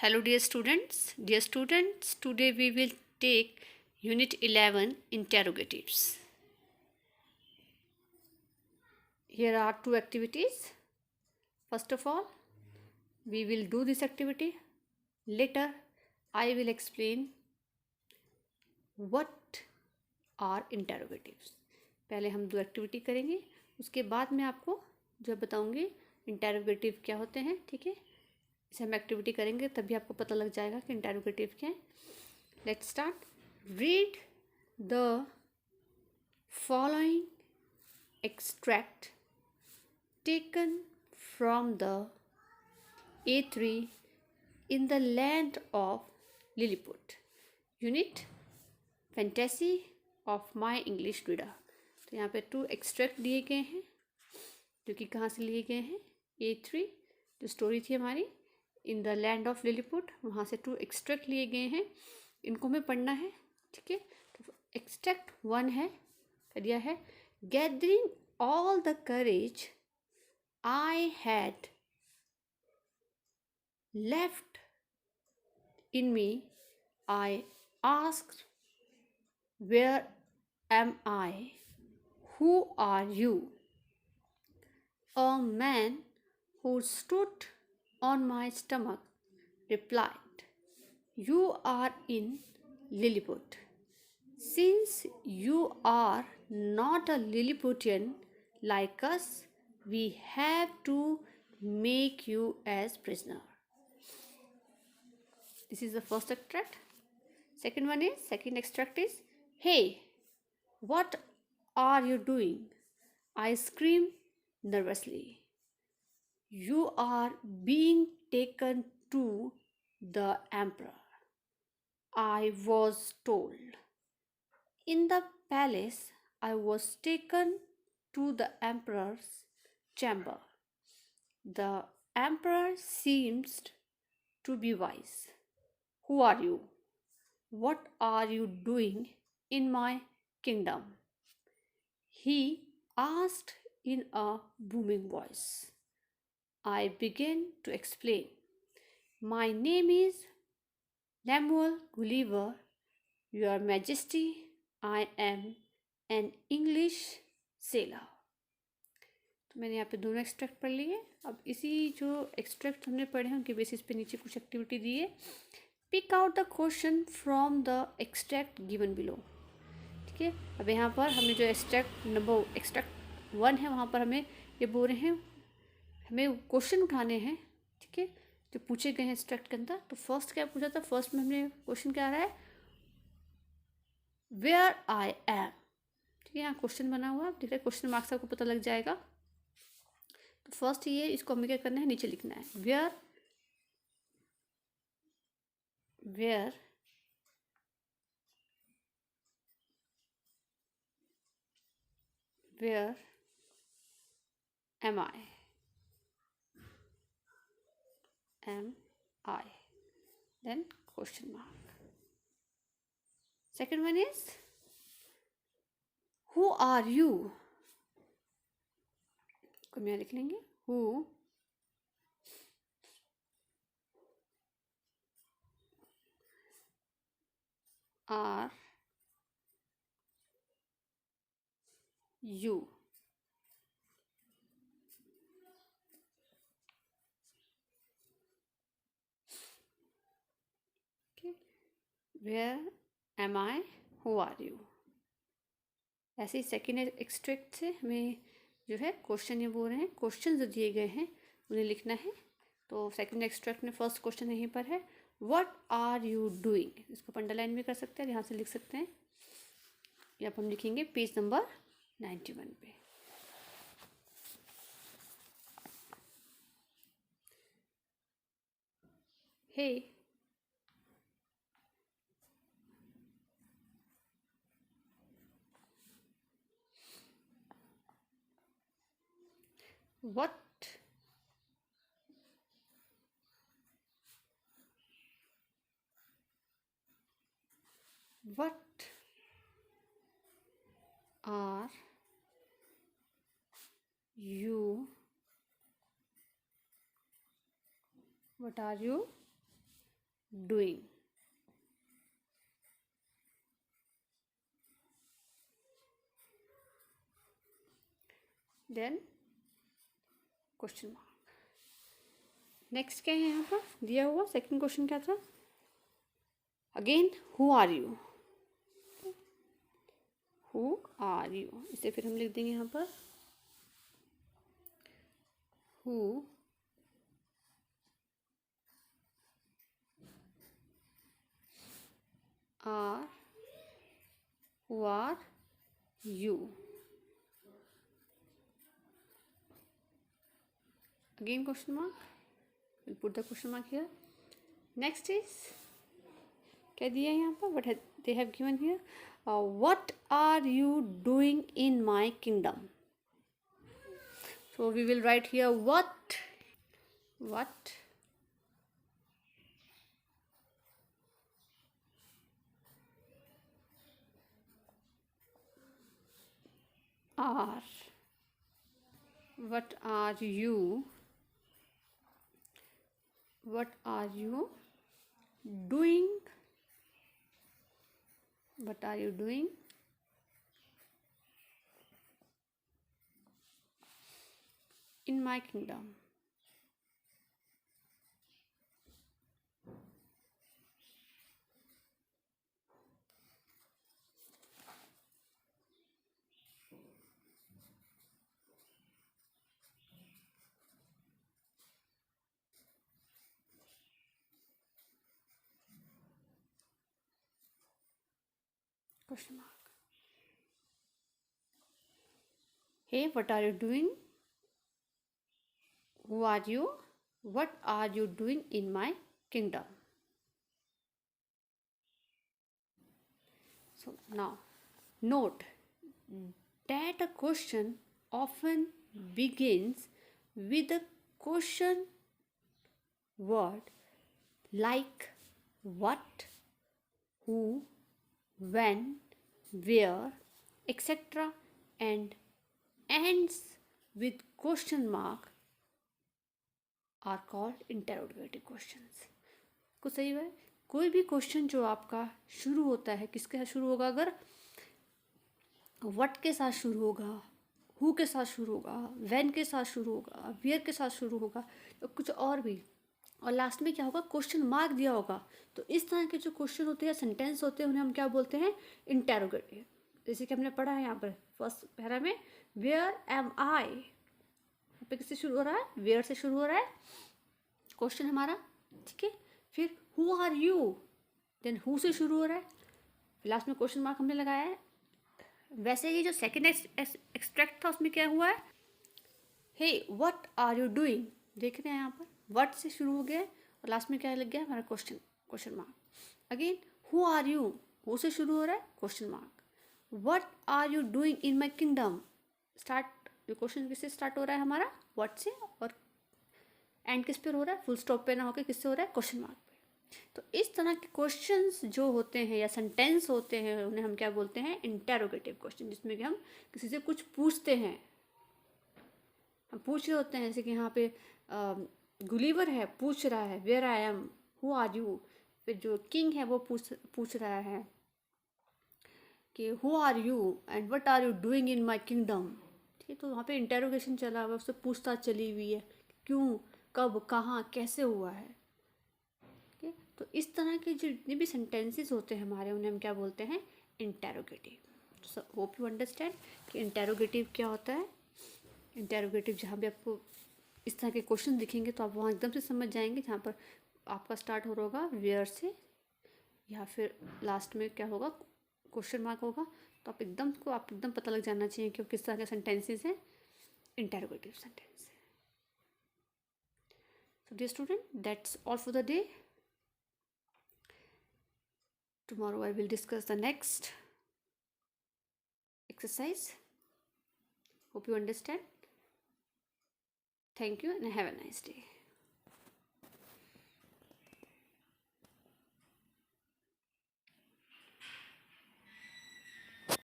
Hello dear students, today we will take Unit 11 Interrogatives. Here are two activities. First of all, we will do this activity. Later, I will explain what are interrogatives. पहले हम दो activity करेंगे, उसके बाद मैं आपको जो बताऊंगी इंटेरोगेटिव क्या होते हैं, ठीक है। इसे हम एक्टिविटी करेंगे तभी आपको पता लग जाएगा कि इंटेरोगेटिव क्या है। Let's start. Read the following extract taken from the A3 in the land of Lilliput. Unit Fantasy of My English Reader. तो यहाँ पे 2 एक्सट्रैक्ट दिए गए हैं जो कि कहाँ से लिए गए हैं। A3 जो स्टोरी थी हमारी in the land of Lilliput, वहाँ से 2 एक्सट्रैक्ट लिए गए हैं। इनको हमें पढ़ना है, ठीक है। तो एक्सट्रैक्ट 1 है, दिया है, gathering all the courage I had left in me, I asked, where am I? Who are you? A man who stood on my stomach replied, you are in Lilliput. Since you are not a Lilliputian like us, we have to make you as prisoner. This is the first extract. Second extract is, hey, what are you doing? I screamed nervously. You are being taken to the emperor, I was told. In the palace, I was taken to the emperor's chamber. The emperor seems to be wise. Who are you? What are you doing in my kingdom? He asked in a booming voice. I began to explain. My name is Lemuel Gulliver, Your Majesty. I am an English sailor. तो मैंने यहाँ पे दोनों extract पढ़ लिए। अब इसी जो एक्सट्रैक्ट हमने पढ़े हैं उनके बेसिस पे नीचे कुछ एक्टिविटी दी है। Pick out the question from the extract given below, ठीक है। अब यहाँ पर हमें जो एक्सट्रैक्ट 1 है वहाँ पर हमें ये बोल रहे हैं हमें क्वेश्चन उठाने हैं, ठीक है, जो पूछे गए हैं एक्सट्रैक्ट के अंदर। तो फर्स्ट क्या पूछा था, फर्स्ट में हमने क्वेश्चन क्या आ रहा है, वेयर आई एम, ठीक है। यहाँ क्वेश्चन बना हुआ, ठीक है, क्वेश्चन मार्क्स आपको पता लग जाएगा। तो फर्स्ट ये, इसको हमें क्या करना है, नीचे लिखना है, where am I? Then question mark. Second one is, who are you? को मैं लिख लेंगे, who are you? Okay. Where am I? Who are you? ऐसे ही सेकेंड एक्सट्रैक्ट से हमें जो है क्वेश्चन ये बोल रहे हैं, क्वेश्चन जो दिए गए हैं उन्हें लिखना है। तो सेकेंड एक्सट्रैक्ट में फर्स्ट क्वेश्चन यहीं पर है, व्हाट आर यू डूइंग। इसको अंडरलाइन भी कर सकते हैं, यहाँ से लिख सकते हैं, या हम लिखेंगे पेज नंबर 91 पे। हे what are you doing? Then question mark. Next क्या है यहाँ पर दिया हुआ? सेकंड क्वेश्चन क्या था? Again, who are you? Who are you, इसे फिर हम लिख देंगे यहाँ पर who are you? Again question mark. We'll put the question mark here. Next is क्या दिया है यहाँ पर? What they have given here? What are you doing in my kingdom? So we will write here what are you doing? What are you doing in my kingdom? Question mark. Hey, what are you doing? Who are you? What are you doing in my kingdom? So now note that a question often begins with a question word like what, who, when, where, etc. and ends with question mark are called interrogative questions. कुछ सही है? कोई भी question जो आपका शुरू होता है, किसके साथ शुरू होगा? अगर व्हाट के साथ शुरू होगा, हु के साथ शुरू होगा, व्हेन के साथ शुरू होगा, वेयर के साथ शुरू होगा, तो कुछ और भी, और लास्ट में क्या होगा? क्वेश्चन मार्क दिया होगा. तो इस तरह के जो क्वेश्चन होते हैं, सेंटेंस होते हैं, उन्हें हम क्या बोलते हैं? इंटेरोगेटिव. जैसे कि हमने पढ़ा है यहाँ पर फर्स्ट पैरा में, वेयर एम आई. यहाँ पे किससे शुरू हो रहा है? वेयर से शुरू हो रहा है क्वेश्चन हमारा, ठीक है. फिर who are you, then who से शुरू हो रहा है, लास्ट में क्वेश्चन मार्क हमने लगाया है. वैसे ही जो सेकंड एक्सट्रैक्ट था उसमें क्या हुआ है? Hey what are you doing. देख रहे हैं यहाँ पर व्हाट से शुरू हो गया और लास्ट में क्या लग गया? हमारा question mark. Again who are you, who से शुरू हो रहा है, question mark. What are you doing in my kingdom. Start, जो क्वेश्चन किससे स्टार्ट हो रहा है हमारा? व्हाट से, और एंड किस पे हो रहा है? फुल स्टॉप पे ना होकर किससे हो रहा है? क्वेश्चन मार्क पे. तो इस तरह के क्वेश्चंस जो होते हैं या सेंटेंस होते हैं, उन्हें हम क्या बोलते हैं? इंटेरोगेटिव क्वेश्चन, जिसमें कि हम किसी से कुछ पूछते हैं. हम पूछ रहे होते हैं, जैसे कि यहाँ पे गुलीवर है, पूछ रहा है where I am, who are you. फिर जो किंग है वो पूछ रहा है कि who are you and what are you doing in my kingdom. ठीक है, तो वहाँ पे इंटेरोगेशन चला हुआ है, उससे पूछताछ चली हुई है, क्यों, कब, कहाँ, कैसे हुआ है. ठीक है, तो इस तरह के जितने भी सेंटेंसेस होते हैं हमारे, उन्हें हम क्या बोलते हैं? Interrogative. So hope you understand कि इंटेरोगेटिव क्या होता है. इंटेरोगेटिव जहाँ भी आपको इस तरह के क्वेश्चन दिखेंगे तो आप वहाँ एकदम से समझ जाएंगे. जहाँ पर आपका स्टार्ट हो रहा होगा वेयर से, या फिर लास्ट में क्या होगा? क्वेश्चन मार्क होगा. तो आप एकदम पता लग जाना चाहिए कि किस तरह के सेंटेंसेस हैं, interrogative sentence. So dear student, that's all for the day. Tomorrow I will discuss the next exercise. Hope you understand. Thank you and have a nice day.